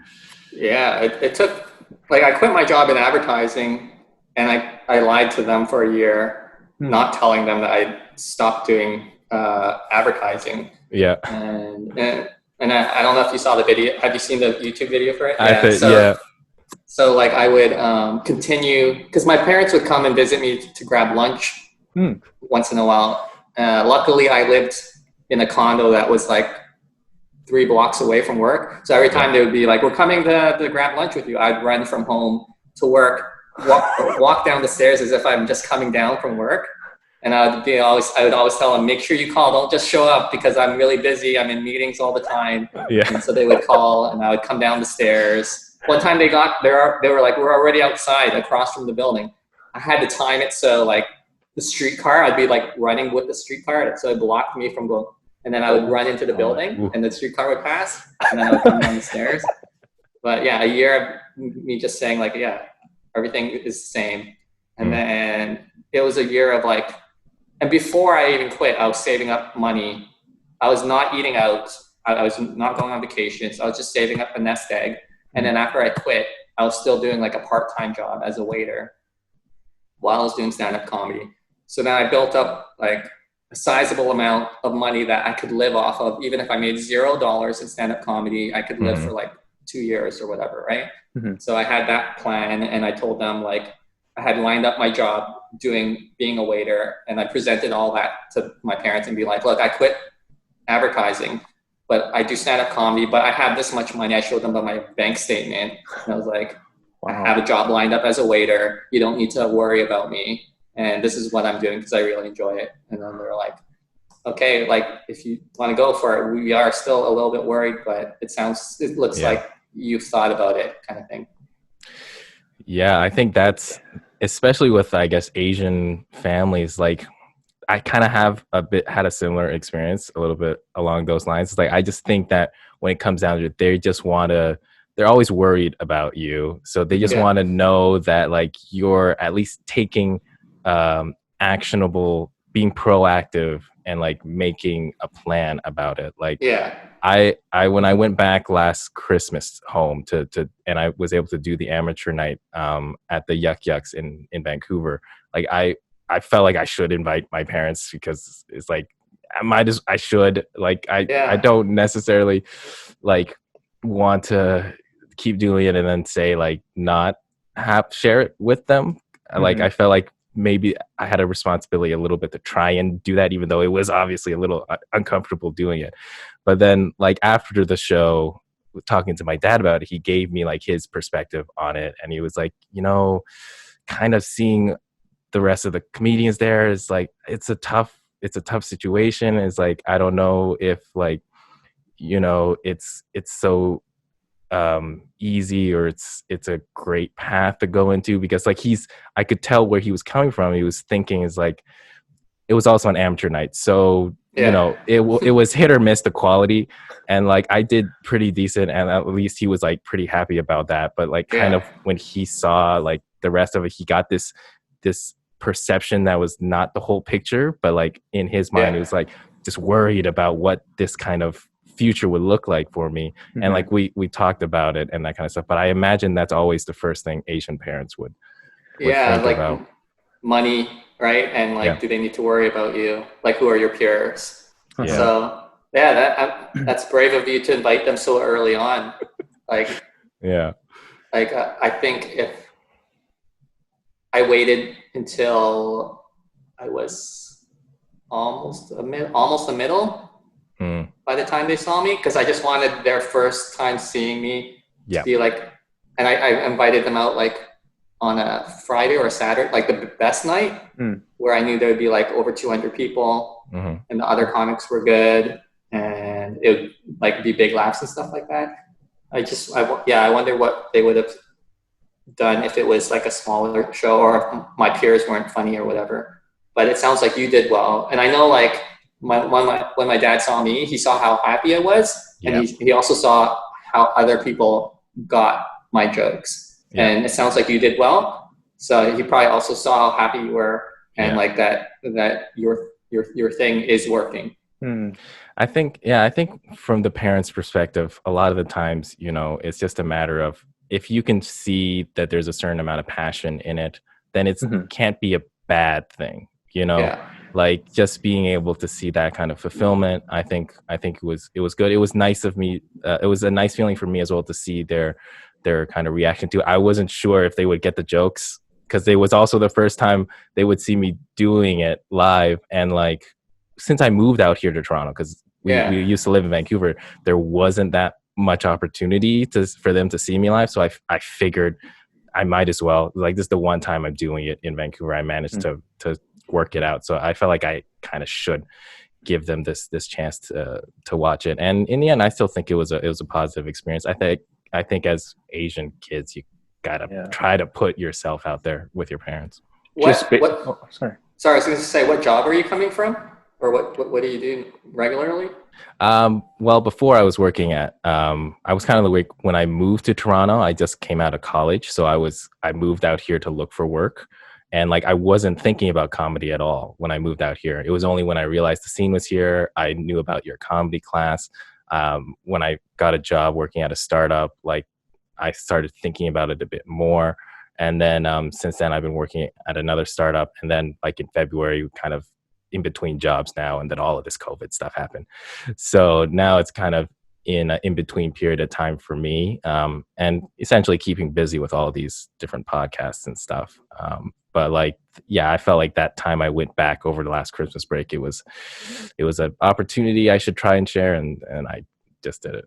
Yeah, it took, like, I quit my job in advertising, and I lied to them for a year, not telling them that I stopped doing advertising. Yeah. And I don't know if you saw the video. Have you seen the YouTube video for it? So like I would continue, because my parents would come and visit me to grab lunch once in a while. Luckily, I lived in a condo that was like 3 blocks away from work. So every time they would be like, we're coming to grab lunch with you, I'd run from home to work, walk down the stairs as if I'm just coming down from work. And I would always tell them, make sure you call, don't just show up, because I'm really busy. I'm in meetings all the time. Yeah. And so they would call, and I would come down the stairs. One time they were like, we're already outside across from the building. I had to time it so like the streetcar, I'd be like running with the streetcar, so it blocked me from going. And then I would run into the building, and the streetcar would pass, and then I would come down the stairs. But yeah, a year of me just saying like, yeah, everything is the same. And then it was a year of like, and before I even quit, I was saving up money. I was not eating out. I was not going on vacations. I was just saving up a nest egg. And then after I quit, I was still doing like a part-time job as a waiter while I was doing stand-up comedy. So then I built up like a sizable amount of money that I could live off of. Even if I made $0 in stand-up comedy, I could live for like 2 years or whatever, right? So I had that plan, and I told them like, I had lined up my job being a waiter, and I presented all that to my parents and be like, look, I quit advertising, but I do stand-up comedy, but I have this much money. I showed them my bank statement, and I was like, I have a job lined up as a waiter. You don't need to worry about me. And this is what I'm doing because I really enjoy it. And then they're like, okay, like if you want to go for it, we are still a little bit worried, but it looks like you've thought about it, kind of thing. Yeah, I think that's, especially with, I guess, Asian families, like I kind of had a similar experience a little bit along those lines. It's like, I just think that when it comes down to it, they're always worried about you. So they just want to know that like you're at least taking actionable, being proactive, and like making a plan about it. Like, I when I went back last Christmas home and I was able to do the amateur night at the Yuck Yucks in Vancouver, like I felt like I should invite my parents, because it's like I should, like I don't necessarily like want to keep doing it and then say like not share it with them. Like I felt like maybe I had a responsibility a little bit to try and do that, even though it was obviously a little uncomfortable doing it. But then like after the show, talking to my dad about it, he gave me like his perspective on it. And he was like, kind of seeing the rest of the comedians there is like, it's a tough situation. It's like, I don't know if like, it's so easy, or it's a great path to go into, because like I could tell where he was coming from. He was thinking is like, it was also an amateur night, so it was hit or miss the quality, and like I did pretty decent, and at least he was like pretty happy about that. But like kind of when he saw like the rest of it, he got this perception that was not the whole picture, but like in his mind it was like just worried about what this kind of future would look like for me. And like we talked about it and that kind of stuff, but I imagine that's always the first thing Asian parents would think like about. Money, right? And like do they need to worry about you? Like, who are your peers? So that's brave of you to invite them so early on. Like I think if I waited until I was almost the middle by the time they saw me, because I just wanted their first time seeing me to be like, and I invited them out like on a Friday or a Saturday, like the best night, where I knew there would be like over 200 people, and the other comics were good, and it would like be big laughs and stuff like that. I wonder what they would have done if it was like a smaller show, or if my peers weren't funny or whatever. But it sounds like you did well, and I know like when my dad saw me, he saw how happy I was, and he also saw how other people got my jokes, and it sounds like you did well. So he probably also saw how happy you were, and like that your thing is working. I think from the parents' perspective, a lot of the times, you know, it's just a matter of, if you can see that there's a certain amount of passion in it, then it can't be a bad thing, you know. Like just being able to see that kind of fulfillment, I think it was good. It was nice of me. It was a nice feeling for me as well to see their kind of reaction to it. I wasn't sure if they would get the jokes, because it was also the first time they would see me doing it live. And like, since I moved out here to Toronto, because we used to live in Vancouver, there wasn't that much opportunity for them to see me live. So I figured I might as well, like, this is the one time I'm doing it in Vancouver. I managed to work it out. So I felt like I kind of should give them this chance to watch it. And in the end, I still think it was a positive experience. I think as Asian kids, you gotta try to put yourself out there with your parents. Sorry, I was going to say, what job are you coming from, or what do you do regularly? Well, before I was working at, I was kind of the way when I moved to Toronto. I just came out of college, so I moved out here to look for work. And like, I wasn't thinking about comedy at all when I moved out here. It was only when I realized the scene was here, I knew about your comedy class. When I got a job working at a startup, like, I started thinking about it a bit more. And then since then, I've been working at another startup. And then like in February, kind of in between jobs now, and then all of this COVID stuff happened. So now it's kind of in an in-between period of time for me, and essentially keeping busy with all of these different podcasts and stuff. But like, I felt like that time I went back over the last Christmas break, it was an opportunity I should try and share, and I just did it.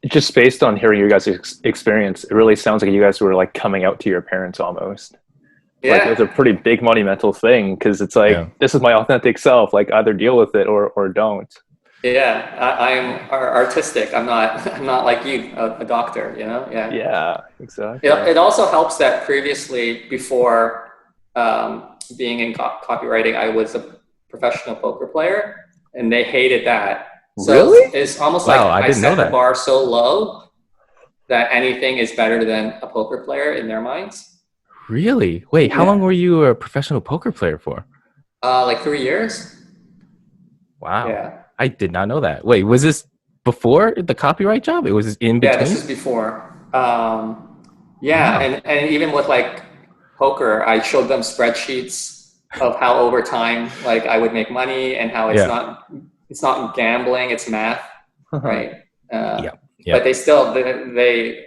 Just based on hearing your guys' experience, it really sounds like you guys were like coming out to your parents almost. Like, it was a pretty big monumental thing, because it's like, this is my authentic self, like, either deal with it or don't. I'm artistic. I'm not like you, a doctor, you know? Yeah, exactly. It also helps that previously, before being in copywriting, I was a professional poker player, and they hated that. So really? it's almost like I set the bar so low that anything is better than a poker player in their minds. Really? Wait, how long were you a professional poker player for? Like 3 years. Wow. Yeah. I did not know that. Wait, was this before the copyright job? It was in between? Yeah, this is before. Wow. And even with like poker, I showed them spreadsheets of how over time, like, I would make money, and how it's not gambling, it's math, right? But they still they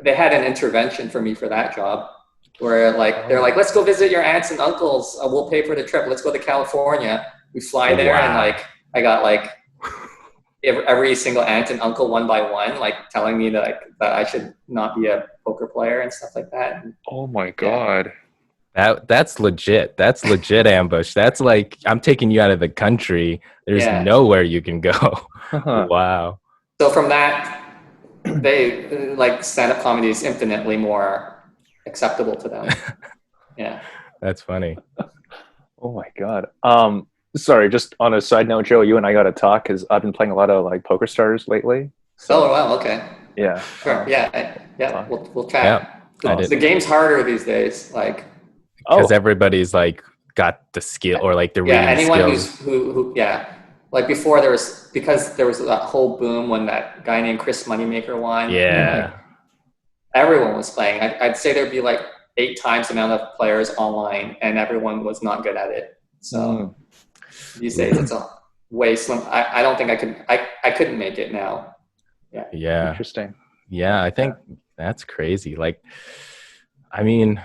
had an intervention for me for that job, where like they're like, let's go visit your aunts and uncles. We'll pay for the trip. Let's go to California. We fly there, and like, I got like every single aunt and uncle one by one, like, telling me that I should not be a poker player and stuff like that. Oh my God. That's legit. That's legit ambush. That's like, I'm taking you out of the country. There's nowhere you can go. Wow. So from that, they like, stand-up comedy is infinitely more acceptable to them. Yeah. That's funny. Oh my God. Sorry, just on a side note, Joe, you and I got to talk, because I've been playing a lot of like Poker Stars lately. So, oh, wow. Okay. Yeah. Sure. We'll chat. The game's harder these days. Like, because everybody's like got the skill, or like the reading anyone skills. who like, before there was that whole boom when that guy named Chris Moneymaker won. Yeah. Like, everyone was playing. I'd say there'd be like 8 times the amount of players online, and everyone was not good at it. So these days it's a way slim. I don't think I couldn't make it now. Yeah. Interesting. Yeah, I think that's crazy. Like, I mean,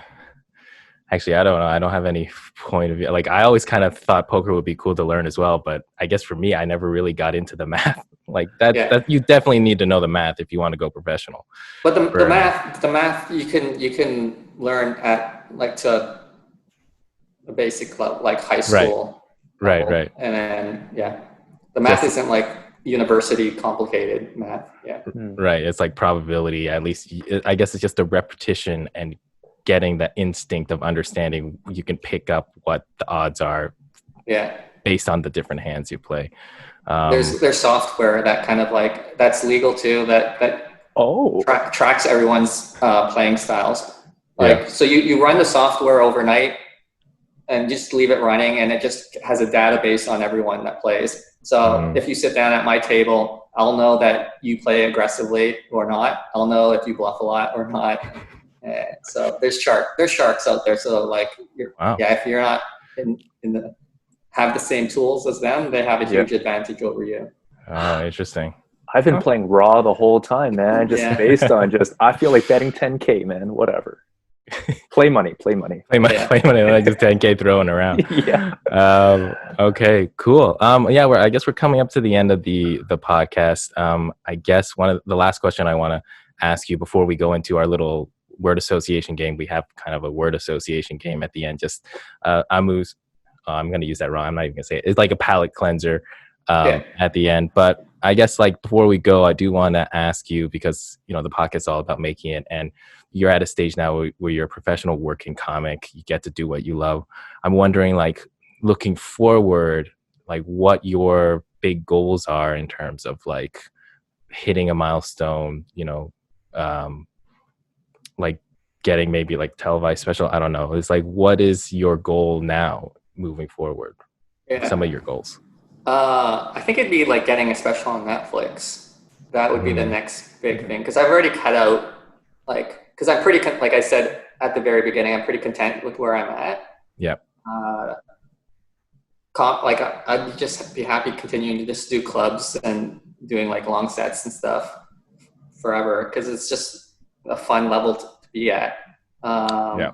Actually, I don't know. I don't have any point of view. Like, I always kind of thought poker would be cool to learn as well, but I guess for me, I never really got into the math. Like that you definitely need to know the math if you want to go professional. But the math you can learn at like to a basic level, like high school. Right. And then the math isn't like university complicated math. Yeah. Right. It's like probability. At least I guess it's just a repetition and getting the instinct of understanding. You can pick up what the odds are. Yeah. Based on the different hands you play. There's software that kind of like that's legal too. That tracks everyone's playing styles. Like so, you run the software overnight and just leave it running, and it just has a database on everyone that plays. So if you sit down at my table, I'll know that you play aggressively or not. I'll know if you bluff a lot or not. So there's sharks out there. So like, if you're not have the same tools as them, they have a huge advantage over you. Oh, interesting. I've been playing raw the whole time, man. Just based on I feel like betting 10K, man. Whatever. Play money. Play money. Like just 10K throwing around. Okay, cool. I guess we're coming up to the end of the podcast. I guess one of the last question I want to ask you before we go into our little word association game, we have kind of a word association game at the end. Just Amu's. I'm going to use that wrong. I'm not even going to say it. It's like a palate cleanser at the end. But I guess like before we go, I do want to ask you, because, you know, the podcast is all about making it, and you're at a stage now where you're a professional working comic. You get to do what you love. I'm wondering, like, looking forward, like what your big goals are in terms of like hitting a milestone, you know, like getting maybe like televised special. I don't know. It's like, what is your goal now moving forward? Some of your goals. I think it'd be like getting a special on Netflix. That would be the next big thing, because I've already cut out, like, because I'm pretty like I said at the very beginning, I'm pretty content with where I'm at. Like I'd just be happy continuing to just do clubs and doing like long sets and stuff forever, because it's just a fun level to be at. But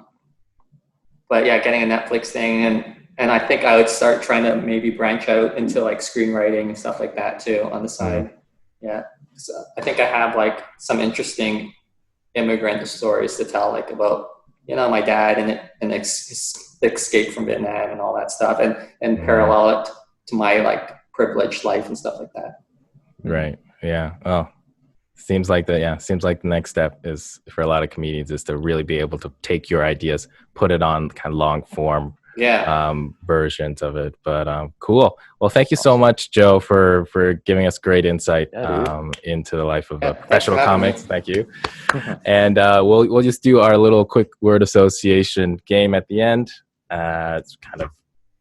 getting a Netflix thing, and I think I would start trying to maybe branch out into like screenwriting and stuff like that too on the side. So I think I have like some interesting immigrant stories to tell, like about, you know, my dad and his escape from Vietnam and all that stuff, and parallel it to my like privileged life and stuff like that. Right. Yeah. Oh, seems like the next step is for a lot of comedians is to really be able to take your ideas, put it on kind of long form versions of it. But cool. Well, thank you so much, Joe, for giving us great insight into the life of professional comics. Thank you. And we'll just do our little quick word association game at the end. It's kind of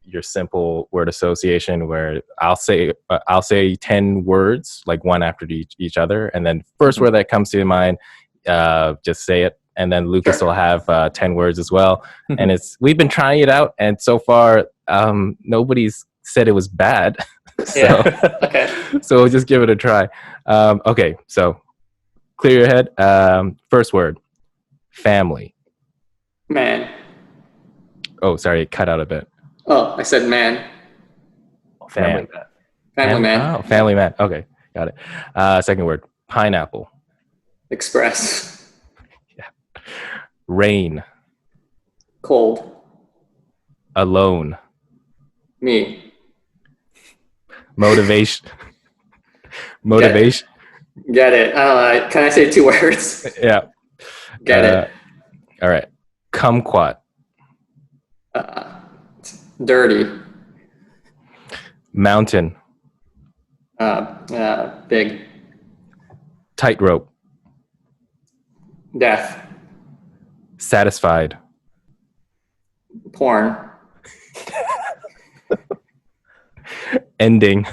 your simple word association where I'll say 10 words, like one after each other, and then first word that comes to your mind, just say it. And then Lucas will have 10 words as well. And we've been trying it out, and so far nobody's said it was bad. So we'll just give it a try. Okay, so clear your head. First word, family. Man. Oh, sorry, it cut out a bit. Oh, I said man. Family man. Family man. Oh, family man. Okay, got it. Second word, pineapple. Express. Rain. Cold. Alone. Me. Motivation. Get it. Can I say 2 words? Yeah. Get it. All right. Kumquat. Dirty. Mountain. Big. Tightrope. Death. Satisfied. Porn. Ending.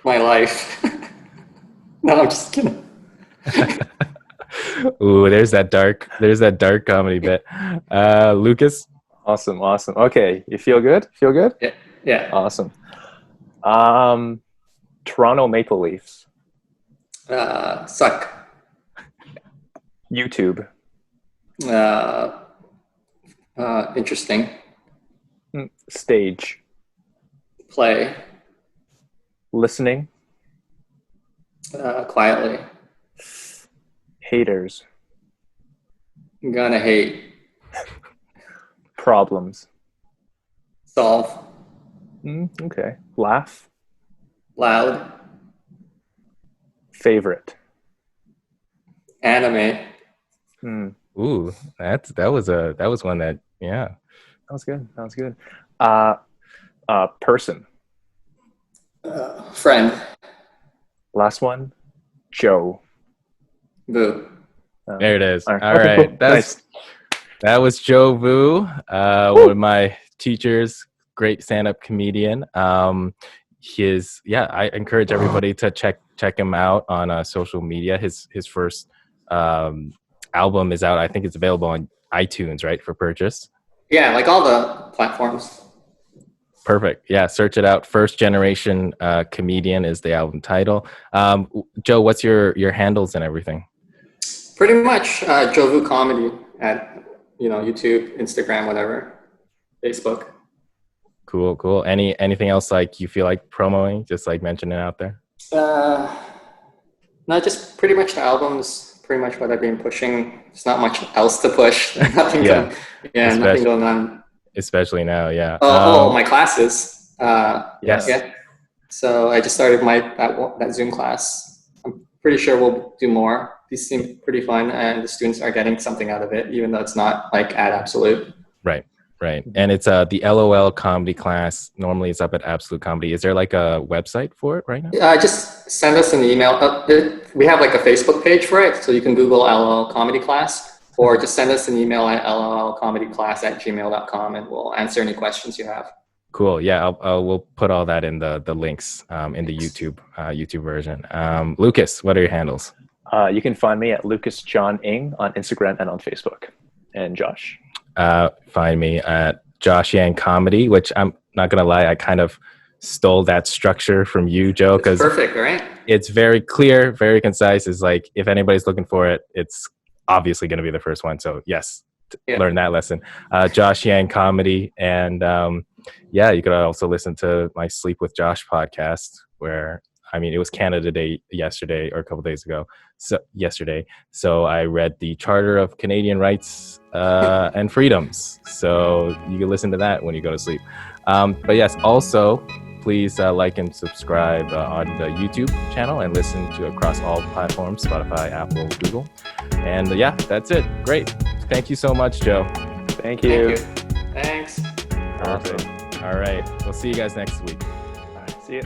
My life. No, I'm just kidding. Ooh, there's that dark comedy bit. Lucas. Awesome. Okay, you feel good? Yeah. Awesome. Toronto Maple Leafs. Suck. YouTube. Interesting. Stage. Play. Listening. Quietly. Haters. Gonna hate. Problems. Solve. Okay. Laugh. Loud. Favorite. Anime. Ooh, that was one that, yeah. That was good. That was good. Person. Friend. Last one. Joe. Boo. There it is. All Okay, right. cool. Nice. That was Joe Vu, one of my teachers, great stand-up comedian. I encourage everybody to check him out on social media. His first album is out. I think it's available on iTunes, right, for purchase. Yeah, like all the platforms. Perfect. Yeah, search it out. First Generation Comedian is the album title. Joe, what's your handles and everything? Pretty much Joe Vu Comedy at YouTube, Instagram, whatever, Facebook. Cool. Anything else like you feel like promoting, just like mentioning it out there? No, just pretty much the albums, pretty much what I've been pushing. There's not much else to push. Nothing going on. Especially now, yeah. My classes. Yes. Yeah. So I just started that Zoom class. I'm pretty sure we'll do more. These seem pretty fun, and the students are getting something out of it, even though it's not like at Absolute. Right. And it's the LOL comedy class. Normally it's up at Absolute Comedy. Is there like a website for it right now? Just send us an email. We have like a Facebook page for it, so you can Google LOL Comedy Class, or just send us an email at lolcomedyclass@gmail.com, and we'll answer any questions you have. Cool. Yeah, we'll put all that in the links in the YouTube version. Lucas, what are your handles? You can find me at Lucas John Ing on Instagram and on Facebook. And Josh? Find me at Josh Yang Comedy, which I'm not going to lie, I kind of stole that structure from you, Joe, because perfect, right? It's very clear, very concise. It's like, if anybody's looking for it, it's obviously going to be the first one. So yes, learn that lesson. Josh Yang Comedy. And you could also listen to my Sleep with Josh podcast, where it was Canada Day yesterday, or a couple days ago. So I read the Charter of Canadian Rights and Freedoms. So you can listen to that when you go to sleep. But yes, also please like and subscribe on the YouTube channel, and listen to across all platforms: Spotify, Apple, Google. And that's it. Great. Thank you so much, Joe. Thank you. Thanks. Perfect. All right. We'll see you guys next week. All right, see you.